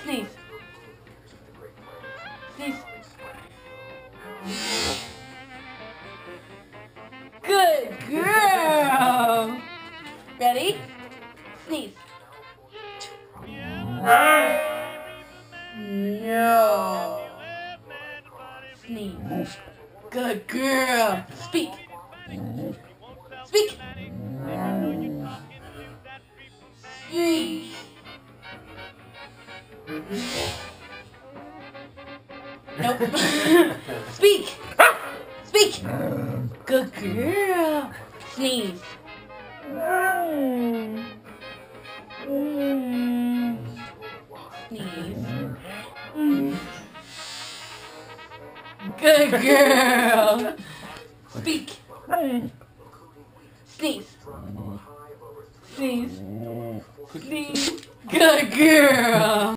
Sneeze. Sneeze. Good girl. Ready? Sneeze. No. Sneeze. Good girl. Speak. Speak. Speak. Nope. Speak. Speak. Good girl. Sneeze. Sneeze. Good girl. Speak. Sneeze. Sneeze. Sneeze. Good girl.